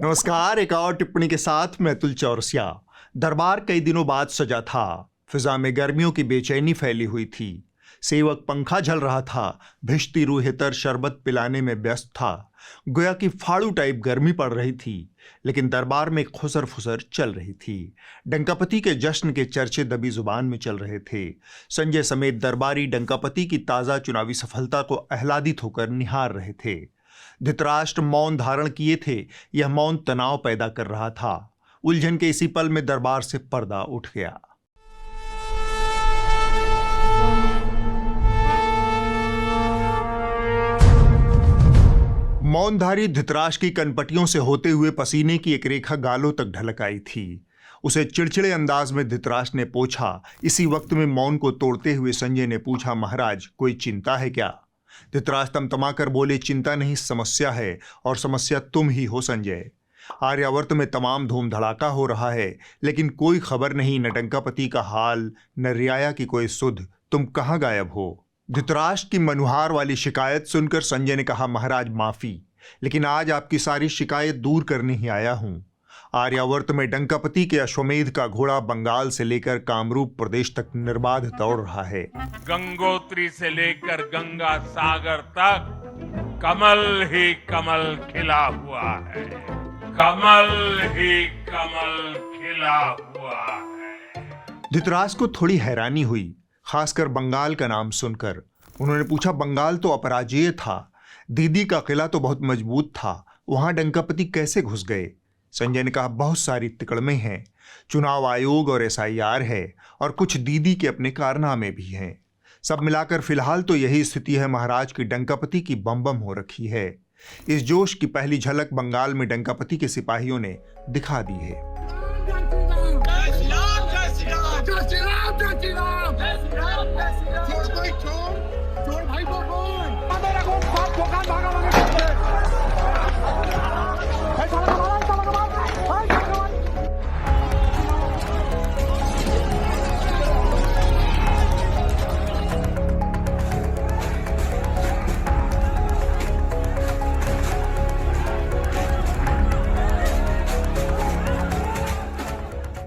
नमस्कार। एक और टिप्पणी के साथ मैं अतुल चौरसिया। दरबार कई दिनों बाद सजा था। फिजा में गर्मियों की बेचैनी फैली हुई थी। सेवक पंखा झल रहा था, भिश्ती रूहेतर शरबत पिलाने में व्यस्त था। गोया की फाड़ू टाइप गर्मी पड़ रही थी, लेकिन दरबार में खुसर फुसर चल रही थी। डंकापति के जश्न के चर्चे दबी जुबान में चल रहे थे। संजय समेत दरबारी डंकापति की ताज़ा चुनावी सफलता को आह्लादित होकर निहार रहे थे। धृतराष्ट्र मौन धारण किए थे। यह मौन तनाव पैदा कर रहा था। उलझन के इसी पल में दरबार से पर्दा उठ गया। मौनधारी धृतराष्ट्र की कनपटियों से होते हुए पसीने की एक रेखा गालों तक ढलक आई थी। उसे चिड़चिड़े अंदाज में धृतराष्ट्र ने पूछा। इसी वक्त में मौन को तोड़ते हुए संजय ने पूछा, महाराज कोई चिंता है क्या? धृतराष्ट्र तमतमाकर बोले, चिंता नहीं, समस्या है, और समस्या तुम ही हो संजय। आर्यावर्त में तमाम धूम धड़ाका हो रहा है, लेकिन कोई खबर नहीं, न डंकापति का हाल, न रियाया की कोई सुध। तुम कहाँ गायब हो? धृतराष्ट्र की मनुहार वाली शिकायत सुनकर संजय ने कहा, महाराज माफी, लेकिन आज आपकी सारी शिकायत दूर करने ही आया हूं। आर्यावर्त में डंकापति के अश्वमेध का घोड़ा बंगाल से लेकर कामरूप प्रदेश तक निर्बाध दौड़ रहा है। गंगोत्री से लेकर गंगा सागर तक कमल ही कमल खिला हुआ है। कमल ही कमल खिला हुआ है। धृतराष्ट्र को थोड़ी हैरानी हुई, खासकर बंगाल का नाम सुनकर। उन्होंने पूछा, बंगाल तो अपराजेय था, दीदी का किला तो बहुत मजबूत था, वहां डंकापति कैसे घुस गए? संजय ने कहा, बहुत सारी तिकड़में हैं। चुनाव आयोग और SIR है, और कुछ दीदी के अपने कारनामे भी हैं। सब मिलाकर फिलहाल तो यही स्थिति है महाराज की डंकापति की बम बम हो रखी है। इस जोश की पहली झलक बंगाल में डंकापति के सिपाहियों ने दिखा दी है।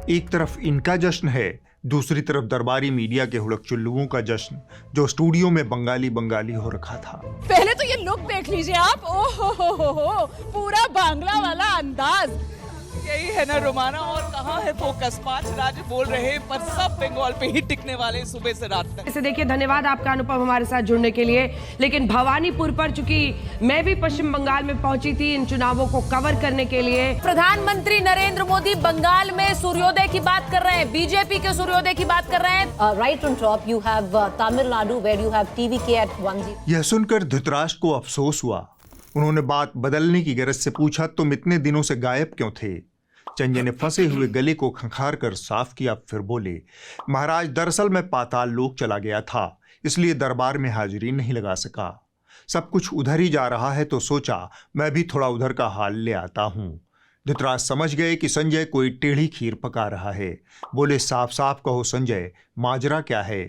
एक तरफ इनका जश्न है, दूसरी तरफ दरबारी मीडिया के हुड़क चुल्लुओं का जश्न, जो स्टूडियो में बंगाली बंगाली हो रखा था। पहले तो ये लुक देख लीजिए आप। ओहो हो, पूरा बांग्ला वाला अंदाज। यही है ना रोमाना, और कहाँ है फोकस? 5 राज्य बोल रहे हैं, पर सब बंगाल पे ही टिकने वाले सुबह से रात तक। इसे देखिए, धन्यवाद आपका अनुपम हमारे साथ जुड़ने के लिए। लेकिन भवानीपुर पर, चूंकि मैं भी पश्चिम बंगाल में पहुंची थी इन चुनावों को कवर करने के लिए। प्रधानमंत्री नरेंद्र मोदी बंगाल में सूर्योदय की बात कर रहे हैं, बीजेपी के सूर्योदय की बात कर रहे हैं। Right on top you have Tamil Nadu, where you have TVK at 10। यह सुनकर धृतराष्ट्र को अफसोस हुआ। उन्होंने बात बदलने की गरज से पूछा, तुम इतने दिनों से गायब क्यों थे? संजय ने फंसे हुए गले को खंखार कर साफ किया, फिर बोले, महाराज दरअसल मैं पाताल लोक चला गया था, इसलिए दरबार में हाजिरी नहीं लगा सका। सब कुछ उधर ही जा रहा है तो सोचा मैं भी थोड़ा उधर का हाल ले आता हूँ। धृतराष्ट्र समझ गए कि संजय कोई टेढ़ी खीर पका रहा है। बोले, साफ साफ कहो संजय, माजरा क्या है?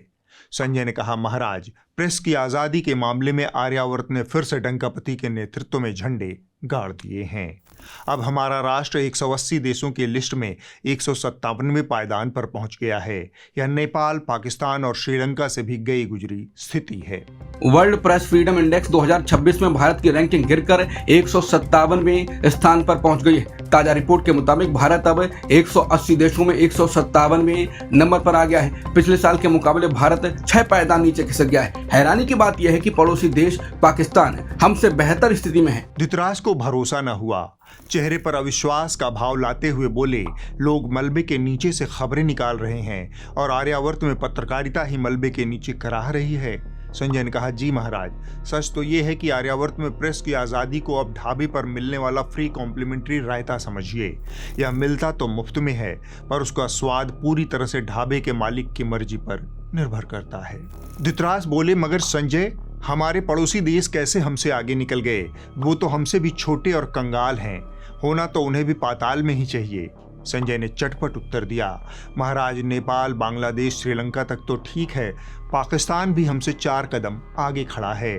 संजय ने कहा, महाराज प्रेस की आज़ादी के मामले में आर्यावर्त ने फिर से डंकापति के नेतृत्व में झंडे गाड़ दिए हैं। अब हमारा राष्ट्र 180 देशों की लिस्ट में 157वें पायदान पर पहुंच गया है। यह नेपाल, पाकिस्तान और श्रीलंका से भी गई गुजरी स्थिति है। वर्ल्ड प्रेस फ्रीडम इंडेक्स 2026 में भारत की रैंकिंग गिरकर 157वें स्थान पर पहुंच गई है। ताजा रिपोर्ट के मुताबिक भारत अब 180 देशों में 157वें नंबर पर आ गया है। पिछले साल के मुकाबले भारत 6 पायदान नीचे खिसक गया है। हैरानी की बात यह है कि पड़ोसी देश पाकिस्तान हमसे बेहतर स्थिति में है। धृतराष्ट्र को भरोसा न हुआ। चेहरे पर अविश्वास का भाव लाते हुए बोले, लोग मलबे के नीचे से खबरें निकाल रहे हैं और आर्यावर्त में पत्रकारिता ही मलबे के नीचे कराह रही है। संजय ने कहा, जी महाराज, सच तो ये है कि आर्यावर्त में प्रेस की आज़ादी को अब ढाबे पर मिलने वाला फ्री कॉम्प्लीमेंट्री रायता समझिए। यह मिलता तो मुफ्त में है, पर उसका स्वाद पूरी तरह से ढाबे के मालिक की मर्जी पर निर्भर करता है। धृतराष्ट्र बोले, मगर संजय, हमारे पड़ोसी देश कैसे हमसे आगे निकल गए? वो तो हमसे भी छोटे और कंगाल हैं। होना तो उन्हें भी पाताल में ही चाहिए। संजय ने चटपट उत्तर दिया, महाराज नेपाल, बांग्लादेश, श्रीलंका तक तो ठीक है, पाकिस्तान भी हमसे 4 कदम आगे खड़ा है।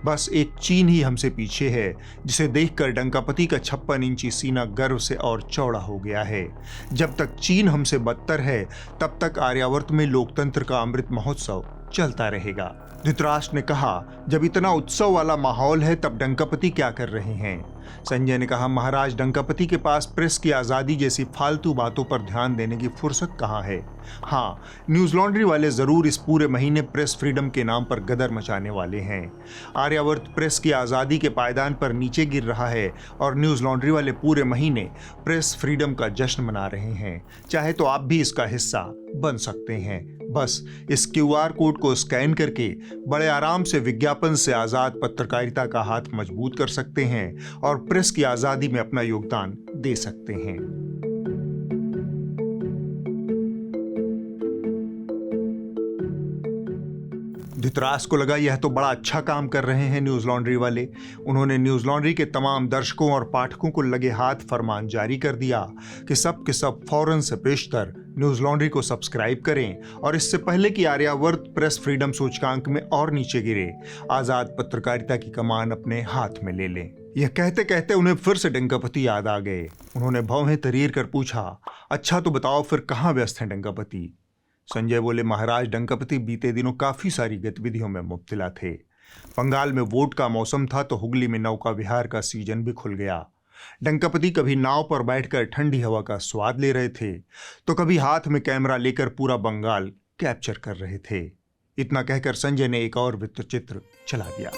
बस एक चीन ही हमसे पीछे है, जिसे देखकर डंकापति का 56 इंची सीना गर्व से और चौड़ा हो गया है। जब तक चीन हमसे बदतर है, तब तक आर्यावर्त में लोकतंत्र का अमृत महोत्सव चलता रहेगा। धृतराष्ट्र ने कहा, जब इतना उत्सव वाला माहौल है तब डंकापति क्या कर रहे हैं? संजय ने कहा, महाराज, डंकापति के पास प्रेस की आज़ादी जैसी फालतू बातों पर ध्यान देने की फुर्सत कहाँ है। हाँ, न्यूज़ लॉन्ड्री वाले ज़रूर इस पूरे महीने प्रेस फ्रीडम के नाम पर गदर मचाने वाले हैं। आर्यावर्त प्रेस की आज़ादी के पायदान पर नीचे गिर रहा है और न्यूज़ लॉन्ड्री वाले पूरे महीने प्रेस फ्रीडम का जश्न मना रहे हैं। चाहे तो आप भी इसका हिस्सा बन सकते हैं। बस इस QR कोड को स्कैन करके बड़े आराम से विज्ञापन से आज़ाद पत्रकारिता का हाथ मजबूत कर सकते हैं और प्रेस की आज़ादी में अपना योगदान दे सकते हैं। धृतराष्ट्र को लगा यह तो बड़ा अच्छा काम कर रहे हैं न्यूज़ लॉन्ड्री वाले। उन्होंने न्यूज़ लॉन्ड्री के तमाम दर्शकों और पाठकों को लगे हाथ फरमान जारी कर दिया कि सब के सब फौरन से पेशतर न्यूज़ लॉन्ड्री को सब्सक्राइब करें और इससे पहले कि आर्यावर्त प्रेस फ्रीडम सूचकांक में और नीचे गिरे, आज़ाद पत्रकारिता की कमान अपने हाथ में ले लें। यह कहते कहते उन्हें फिर से डंकापति याद आ गए। उन्होंने भौहें तरीर कर पूछा, अच्छा तो बताओ फिर कहाँ व्यस्त हैं डंकापति? संजय बोले, महाराज, डंकापति बीते दिनों काफ़ी सारी गतिविधियों में मुब्तला थे। बंगाल में वोट का मौसम था तो हुगली में नौका विहार का सीजन भी खुल गया। डंकापति कभी नाव पर बैठकर ठंडी हवा का स्वाद ले रहे थे तो कभी हाथ में कैमरा लेकर पूरा बंगाल कैप्चर कर रहे थे। इतना कहकर संजय ने एक और वृत्तचित्र चला दिया।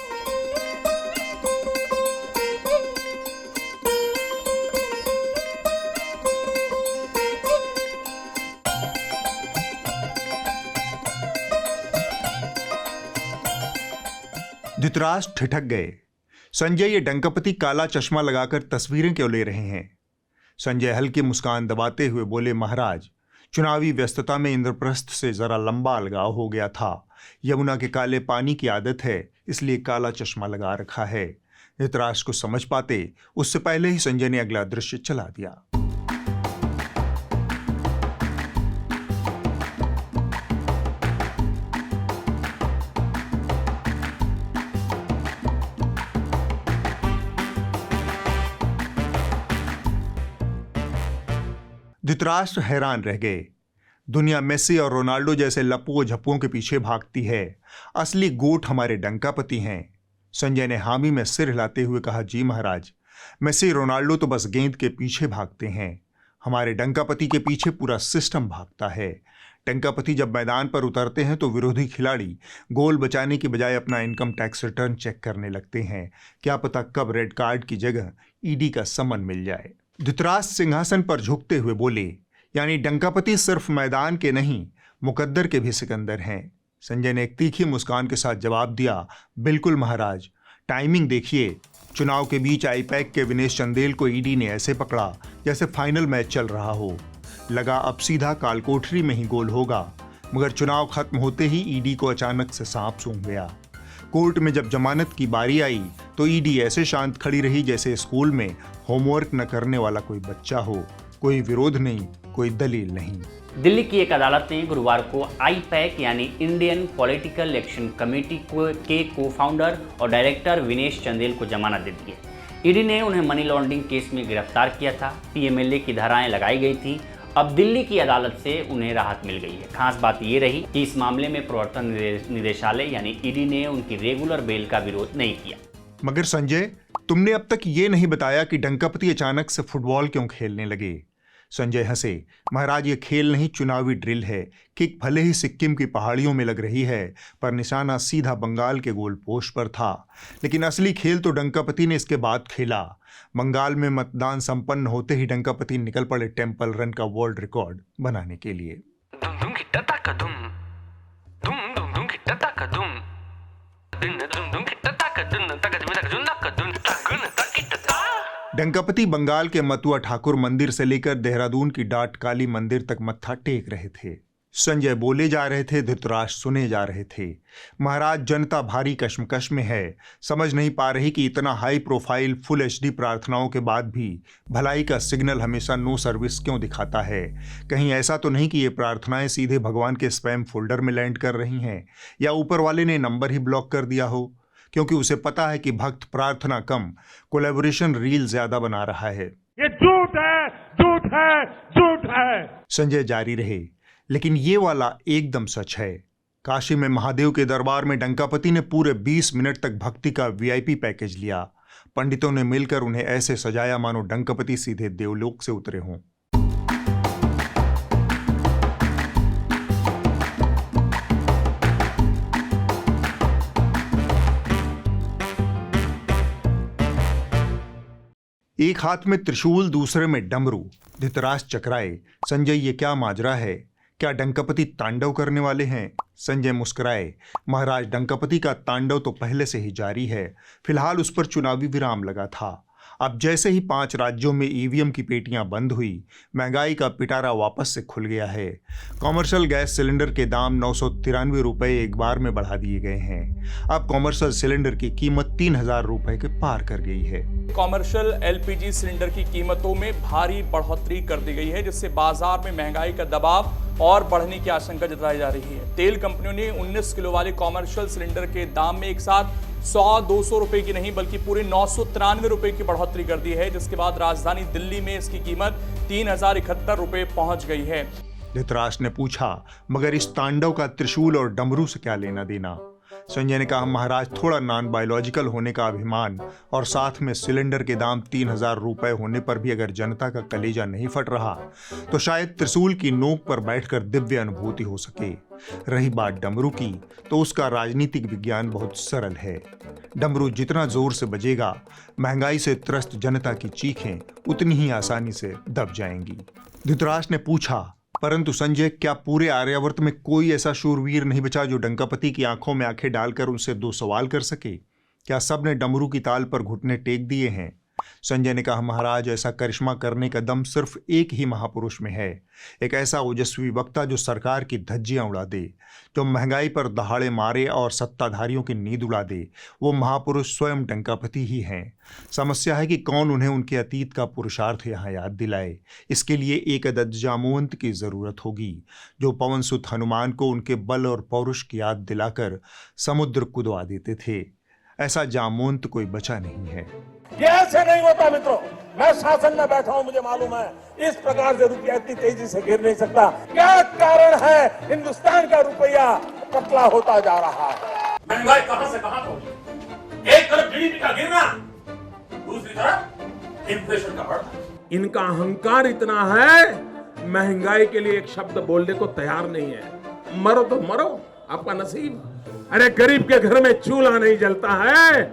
धृतराष्ट्र ठिठक गए। संजय, ये डंकापति काला चश्मा लगाकर तस्वीरें क्यों ले रहे हैं? संजय हल्की मुस्कान दबाते हुए बोले, महाराज, चुनावी व्यस्तता में इंद्रप्रस्थ से जरा लंबा अलगाव हो गया था। यमुना के काले पानी की आदत है, इसलिए काला चश्मा लगा रखा है। धृतराष्ट्र को समझ पाते उससे पहले ही संजय ने अगला दृश्य चला दिया। धृतराष्ट्र हैरान रह गए। दुनिया मेसी और रोनाल्डो जैसे लप्पुओं झप्पुओं के पीछे भागती है, असली गोट हमारे डंकापति हैं। संजय ने हामी में सिर हिलाते हुए कहा, जी महाराज, मेसी रोनाल्डो तो बस गेंद के पीछे भागते हैं, हमारे डंकापति के पीछे पूरा सिस्टम भागता है। डंकापति जब मैदान पर उतरते हैं तो विरोधी खिलाड़ी गोल बचाने की बजाय अपना इनकम टैक्स रिटर्न चेक करने लगते हैं। क्या पता कब रेड कार्ड की जगह ईडी का समन मिल जाए। धृतराष्ट्र सिंहासन पर झुकते हुए बोले, यानी डंकापति सिर्फ मैदान के नहीं, मुकद्दर के भी सिकंदर हैं। संजय ने एक तीखी मुस्कान के साथ जवाब दिया, बिल्कुल महाराज, टाइमिंग देखिए। चुनाव के बीच आईपैक के विनेश चंदेल को ईडी ने ऐसे पकड़ा जैसे फाइनल मैच चल रहा हो। लगा अब सीधा कालकोठरी में ही गोल होगा, मगर चुनाव खत्म होते ही ईडी को अचानक से सांप सूंघ गया। कोर्ट में जब जमानत की बारी आई तो ईडी ऐसे शांत खड़ी रही जैसे स्कूल में होमवर्क न करने वाला कोई बच्चा हो। कोई विरोध नहीं, कोई दलील नहीं। दिल्ली की एक अदालत ने गुरुवार को आईपैक यानी इंडियन पॉलिटिकल एक्शन कमेटी के को-फाउंडर और डायरेक्टर विनेश चंदेल को जमानत दे दी है। ईडी ने उन्हें मनी लॉन्ड्रिंग केस में गिरफ्तार किया था। पीएमएलए की धाराएं लगाई गई थी। अब दिल्ली की अदालत से उन्हें राहत मिल गई है। खास बात ये रही कि इस मामले में प्रवर्तन निदेशालय यानी ईडी ने उनकी रेगुलर बेल का विरोध नहीं किया। मगर संजय, तुमने अब तक ये नहीं बताया कि डंकापति अचानक से फुटबॉल क्यों खेलने लगे। संजय हंसे, महाराज, ये खेल नहीं, चुनावी ड्रिल है। किक भले ही सिक्किम की पहाड़ियों में लग रही है, पर निशाना सीधा बंगाल के गोल पोस्ट पर था। लेकिन असली खेल तो डंकापति ने इसके बाद खेला। बंगाल में मतदान संपन्न होते ही डंकापति निकल पड़े टेम्पल रन का वर्ल्ड रिकॉर्ड बनाने के लिए। डंकापति बंगाल के मथुआ ठाकुर मंदिर से लेकर देहरादून की डाट काली मंदिर तक मत्था टेक रहे थे। संजय बोले जा रहे थे, धृतराष्ट्र सुने जा रहे थे। महाराज, जनता भारी कश्मकश में है, समझ नहीं पा रही कि इतना हाई प्रोफाइल फुल एचडी प्रार्थनाओं के बाद भी भलाई का सिग्नल हमेशा नो सर्विस क्यों दिखाता है। कहीं ऐसा तो नहीं कि ये प्रार्थनाएं सीधे भगवान के स्पैम फोल्डर में लैंड कर रही हैं, या ऊपर वाले ने नंबर ही ब्लॉक कर दिया हो, क्योंकि उसे पता है कि भक्त प्रार्थना कम कोलैबोरेशन रील ज्यादा बना रहा है। ये झूठ है, झूठ है, झूठ है। संजय जारी रहे, लेकिन ये वाला एकदम सच है। काशी में महादेव के दरबार में डंकापति ने पूरे 20 मिनट तक भक्ति का वीआईपी पैकेज लिया। पंडितों ने मिलकर उन्हें ऐसे सजाया मानो डंकापति सीधे देवलोक से उतरे हों। एक हाथ में त्रिशूल, दूसरे में डमरू। धृतराष्ट्र चकराए, संजय ये क्या माजरा है, क्या डंकापति तांडव करने वाले हैं? संजय मुस्कुराए, महाराज, डंकापति का तांडव तो पहले से ही जारी है, फिलहाल उस पर चुनावी विराम लगा था। अब जैसे ही 5 राज्यों में ईवीएम की पेटियां बंद हुई, महंगाई का पिटारा वापस से खुल गया है। कॉमर्शियल गैस सिलेंडर के दाम 993 रुपए एक बार में बढ़ा दिए गए हैं। अब कॉमर्शियल सिलेंडर की कीमत 3000 रुपए के पार कर गई है। कॉमर्शियल एलपीजी सिलेंडर की कीमतों में भारी बढ़ोतरी कर दी गई है, जिससे बाजार में महंगाई का दबाव और बढ़ने की आशंका जताई जा रही है। तेल कंपनियों ने 19 किलो वाले कॉमर्शियल सिलेंडर के दाम में एक साथ 100-200 रुपए की नहीं बल्कि पूरे 993 रुपए की बढ़ोतरी कर दी है, जिसके बाद राजधानी दिल्ली में इसकी कीमत 3071 रुपए पहुंच गई है। धृतराष्ट्र ने पूछा, मगर इस तांडव का त्रिशूल और डमरू से क्या लेना देना? संजय ने कहा, महाराज, थोड़ा नॉन बायोलॉजिकल होने का अभिमान और साथ में सिलेंडर के दाम 3000 रुपए होने पर भी अगर जनता का कलेजा नहीं फट रहा तो शायद त्रिशूल की नोक पर बैठकर दिव्य अनुभूति हो सके। रही बात डमरू की, तो उसका राजनीतिक विज्ञान बहुत सरल है। डमरू जितना जोर से बजेगा, महंगाई से त्रस्त जनता की चीखें उतनी ही आसानी से दब जाएंगी। धृतराष्ट्र ने पूछा, परंतु संजय, क्या पूरे आर्यावर्त में कोई ऐसा शूरवीर नहीं बचा जो डंकापति की आंखों में आंखें डालकर उनसे 2 सवाल कर सके? क्या सब ने डमरू की ताल पर घुटने टेक दिए हैं? संजय ने कहा, महाराज, ऐसा करिश्मा करने का दम सिर्फ एक ही महापुरुष में है। एक ऐसा ओजस्वी वक्ता जो सरकार की धज्जियां उड़ा दे, जो महंगाई पर दहाड़े मारे और सत्ताधारियों की नींद उड़ा दे। वो महापुरुष स्वयं डंकापति ही हैं। समस्या है कि कौन उन्हें उनके अतीत का पुरुषार्थ यहाँ याद दिलाए। इसके लिए एक अदद जामवंत की जरूरत होगी, जो पवन सुत हनुमान को उनके बल और पौरुष की याद दिलाकर समुद्र कुदवा देते थे। ऐसा जामवंत कोई बचा नहीं है। ये ऐसे नहीं होता मित्रों। मैं शासन में बैठा हूं, मुझे मालूम है इस प्रकार से रुपया इतनी तेजी से गिर नहीं सकता। क्या कारण है हिंदुस्तान का रुपया पतला होता जा रहा है? महंगाई कहां से कहां पहुंची? एक तरफ जीडीपी का गिरना, दूसरी तरफ इन्फ्लेशन का बढ़ना। इनका अहंकार इतना है, महंगाई के लिए एक शब्द बोलने को तैयार नहीं है। मरो तो मरो, आपका नसीब। अरे गरीब के घर में चूल्हा नहीं जलता है,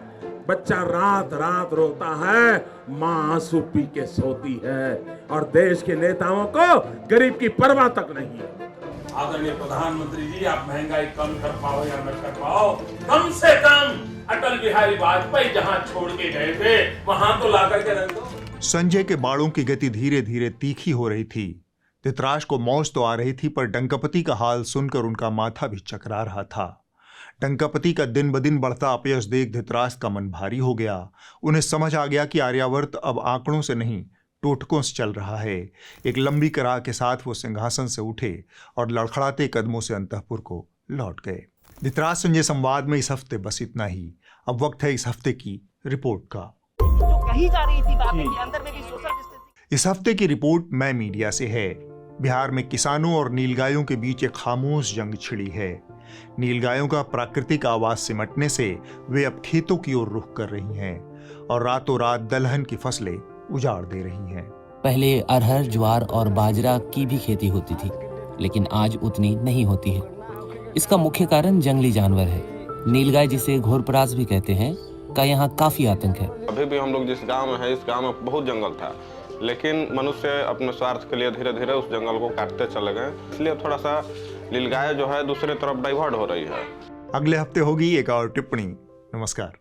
बच्चा रात रात रोता है, माँ आंसू पी के सोती है, और देश के नेताओं को गरीब की परवाह तक नहीं है। आदरणीय प्रधानमंत्री जी, आप महंगाई कम कर पाओ या न कर पाओ, कम से कम अटल बिहारी वाजपेयी जहां छोड़ के गए थे वहां तो ला करके रख दो। संजय के बाणों की गति धीरे धीरे तीखी हो रही थी। धृतराष्ट्र को मौज तो आ रही थी, पर डंकापति का हाल सुनकर उनका माथा भी चकरा रहा था। डंकापति का दिन ब दिन बढ़ता अपयश देख धृतराष्ट्र का मन भारी हो गया। उन्हें समझ आ गया कि आर्यावर्त अब आंकड़ों से नहीं, टोटकों से चल रहा है। एक लंबी कराह के साथ वो सिंहासन से उठे और लड़खड़ाते कदमों से अंतःपुर को लौट गए। धृतराष्ट्र संजय संवाद में इस हफ्ते बस इतना ही। अब वक्त है इस हफ्ते की रिपोर्ट का। जो कही जा रही थी बातें कि अंदर में भी सोशल डिस्टेंसिंग। इस हफ्ते की रिपोर्ट मैं मीडिया से है। बिहार में किसानों और नीलगायों के बीच एक खामोश जंग छिड़ी है। नीलगायों का प्राकृतिक आवास सिमटने से वे अब खेतों की ओर रुख कर रही हैं और रातों रात दलहन की फसलें उजाड़ दे रही हैं। पहले अरहर, ज्वार और बाजरा की भी खेती होती थी, लेकिन आज उतनी नहीं होती है। इसका मुख्य कारण जंगली जानवर है। नीलगाय, जिसे घोरपराज भी कहते हैं, का यहाँ काफी आतंक है। अभी भी हम लोग जिस गांव में है, इस गांव में बहुत जंगल था, लेकिन मनुष्य अपने स्वार्थ के लिए धीरे धीरे उस जंगल को काटते चले गए, इसलिए थोड़ा सा नीलगाय जो है दूसरे तरफ डाइवर्ट हो रही है। अगले हफ्ते होगी एक और टिप्पणी। नमस्कार।